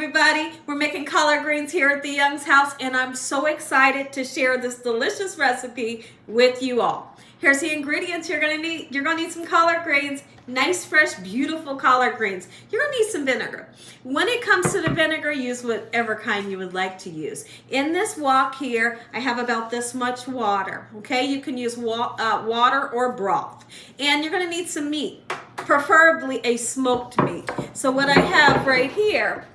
everybody. We're making collard greens here at the Young's house, and I'm so excited to share this delicious recipe with you all. Here's the ingredients you're gonna need. You're gonna need some collard greens, nice, fresh, beautiful collard greens. You're gonna need some vinegar. When it comes to the vinegar, use whatever kind you would like to use. In this wok here, I have about this much water, okay? You can use water or broth. And you're gonna need some meat, preferably a smoked meat. So what I have right here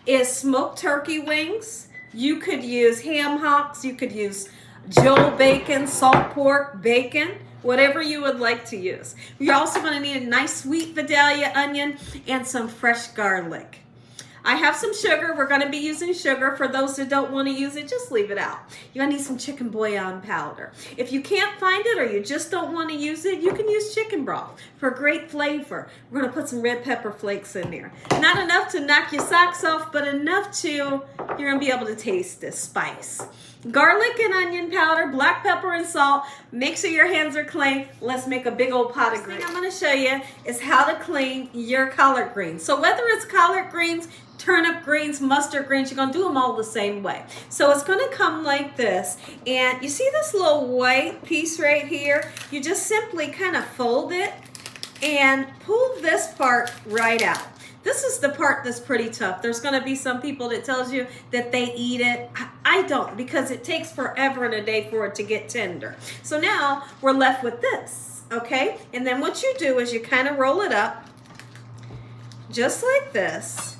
is smoked turkey wings. You could use ham hocks, you could use Joe bacon, salt pork, bacon, whatever you would like to use. You're also going to need a nice sweet Vidalia onion and some fresh garlic. I have some sugar. We're going to be using sugar. For those that don't want to use it, just leave it out. You're going to need some chicken bouillon powder. If you can't find it or you just don't want to use it, you can use chicken broth for great flavor. We're going to put some red pepper flakes in there. Not enough to knock your socks off, but enough to, you're going to be able to taste this spice. Garlic and onion powder, black pepper and salt. Make sure your hands are clean. Let's make a big old pot of greens. I'm going to show you is how to clean your collard greens. So whether it's collard greens, turnip greens, mustard greens, you're going to do them all the same way. So it's going to come like this. And you see this little white piece right here? You just simply kind of fold it and pull this part right out. This is the part that's pretty tough. There's going to be some people that tells you that they eat it. I don't, because it takes forever and a day for it to get tender. So now we're left with this, okay? And then what you do is you kind of roll it up just like this.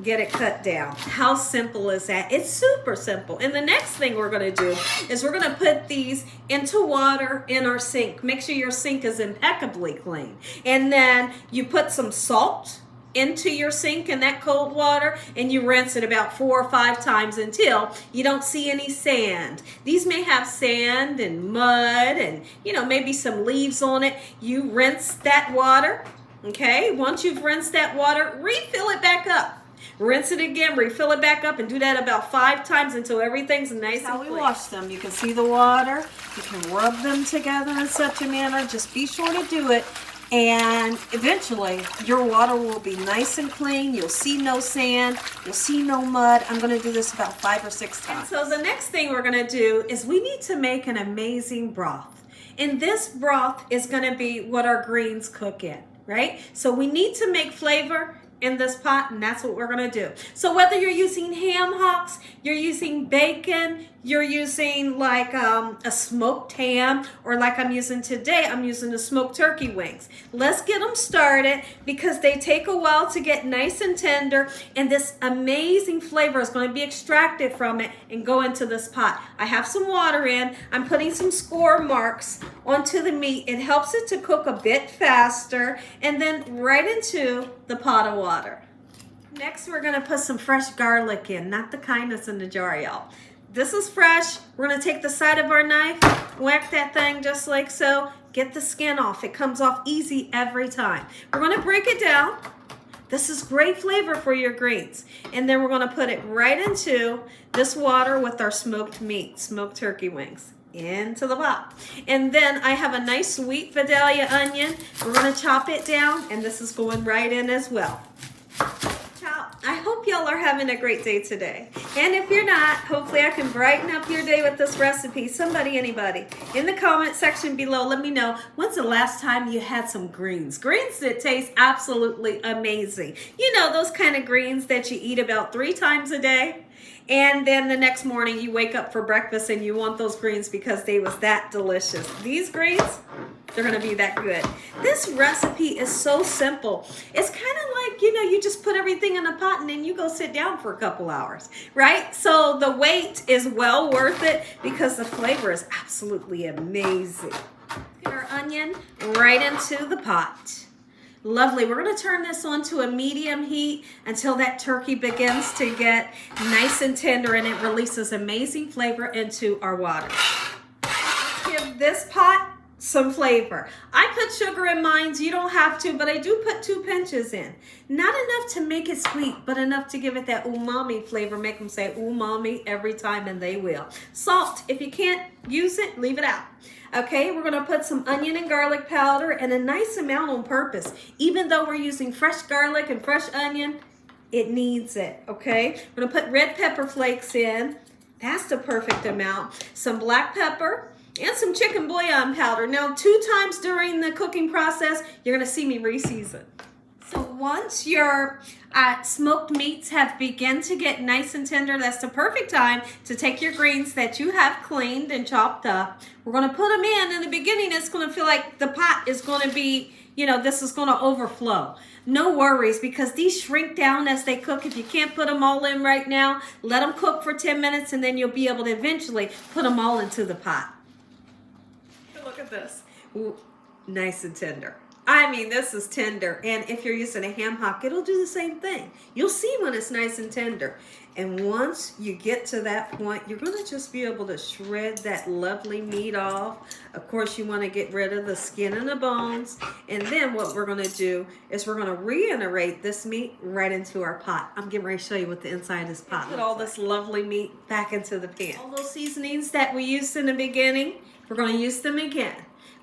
Get it cut down. How simple is that? It's super simple. And the next thing we're going to do is we're going to put these into water in our sink. Make sure your sink is impeccably clean. And then you put some salt into your sink in that cold water, and you rinse it about 4 or 5 times until you don't see any sand. These may have sand and mud and, you know, maybe some leaves on it. You rinse that water, okay? Once you've rinsed that water, refill it back up. Rinse it again, refill it back up, and do that about 5 times until everything's nice and clean. How we wash them. You can see the water. You can rub them together in such a manner. Just be sure to do it. And eventually your water will be nice and clean. You'll see no sand, you'll see no mud. I'm going to do this about 5 or 6 times. And so the next thing we're going to do is we need to make an amazing broth. And this broth is going to be what our greens cook in, right? So we need to make flavor in this pot, and that's what we're going to do. So whether you're using ham hocks, you're using bacon, you're using like a smoked ham, or like I'm using today, I'm using the smoked turkey wings. Let's get them started because they take a while to get nice and tender, and this amazing flavor is going to be extracted from it and go into this pot. I have some water in. I'm putting some score marks onto the meat. It helps it to cook a bit faster, and then right into the pot of water. Next, we're going to put some fresh garlic in, not the kind that's in the jar, y'all. This is fresh. We're going to take the side of our knife, whack that thing just like so, get the skin off. It comes off easy every time. We're going to break it down. This is great flavor for your greens. And then we're going to put it right into this water with our smoked meat, smoked turkey wings, into the pot. And then I have a nice sweet Vidalia onion. We're going to chop it down, and this is going right in as well. I hope y'all are having a great day today. And if you're not, hopefully I can brighten up your day with this recipe. Somebody, anybody, in the comment section below, let me know, when's the last time you had some greens? Greens that taste absolutely amazing. You know, those kind of greens that you eat about 3 times a day. And then the next morning you wake up for breakfast and you want those greens because they was that delicious. These greens, they're going to be that good. This recipe is so simple. It's kind of like, you know, you just put everything in a pot and then you go sit down for a couple hours, right? So the wait is well worth it because the flavor is absolutely amazing. Get our onion right into the pot. Lovely. We're going to turn this on to a medium heat until that turkey begins to get nice and tender and it releases amazing flavor into our water. Give this pot some flavor. I put sugar in mine. You don't have to, but I do put 2 pinches in. Not enough to make it sweet, but enough to give it that umami flavor. Make them say umami every time, and they will. Salt. If you can't use it, leave it out. Okay, we're going to put some onion and garlic powder, and a nice amount on purpose. Even though we're using fresh garlic and fresh onion, It needs it, okay? We're gonna put red pepper flakes in. That's the perfect amount. Some black pepper and some chicken bouillon powder. Now, 2 times during the cooking process, you're gonna see me reseason. So once your smoked meats have begun to get nice and tender, that's the perfect time to take your greens that you have cleaned and chopped up. We're gonna put them in. In the beginning, it's gonna feel like the pot is gonna be, this is gonna overflow. No worries, because these shrink down as they cook. If you can't put them all in right now, let them cook for 10 minutes and then you'll be able to eventually put them all into the pot. Look at this. Ooh, nice and tender. I mean, this is tender. And if you're using a ham hock, it'll do the same thing. You'll see when it's nice and tender. And once you get to that point, you're going to just be able to shred that lovely meat off. Of course, you want to get rid of the skin and the bones. And then what we're going to do is we're going to reintegrate this meat right into our pot. I'm getting ready to show you what the inside of this pot looks like. Put all this lovely meat back into the pan. All those seasonings that we used in the beginning, we're going to use them again.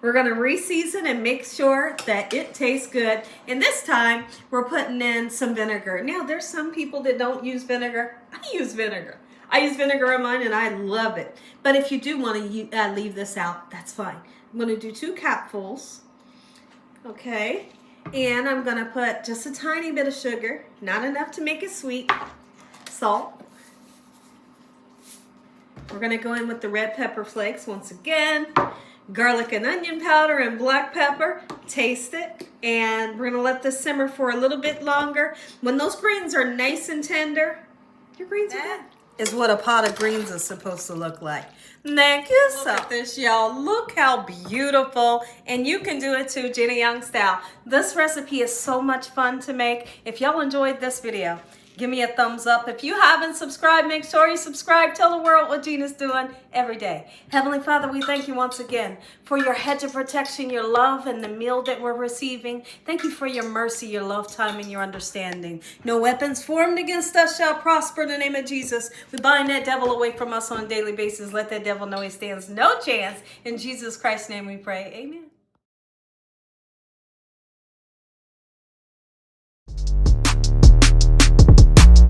We're going to re-season and make sure that it tastes good. And this time, we're putting in some vinegar. Now, there's some people that don't use vinegar. I use vinegar. I use vinegar in mine, and I love it. But if you do want to leave this out, that's fine. I'm going to do 2 cupfuls. Okay. And I'm going to put just a tiny bit of sugar. Not enough to make it sweet. Salt. We're going to go in with the red pepper flakes once again. Garlic and onion powder and black pepper. Taste it. And we're going to let this simmer for a little bit longer. When those greens are nice and tender, your greens are good. Is what a pot of greens is supposed to look like. Thank you. Look at this, y'all. Look how beautiful. And you can do it too, Gina Young style. This recipe is so much fun to make. If y'all enjoyed this video, give me a thumbs up. If you haven't subscribed, make sure you subscribe. Tell the world what Gina's doing every day. Heavenly Father, we thank you once again for your hedge of protection, your love, and the meal that we're receiving. Thank you for your mercy, your love time, and your understanding. No weapons formed against us shall prosper in the name of Jesus. We bind that devil away from us on a daily basis. Let that devil know he stands no chance. In Jesus Christ's name we pray. Amen.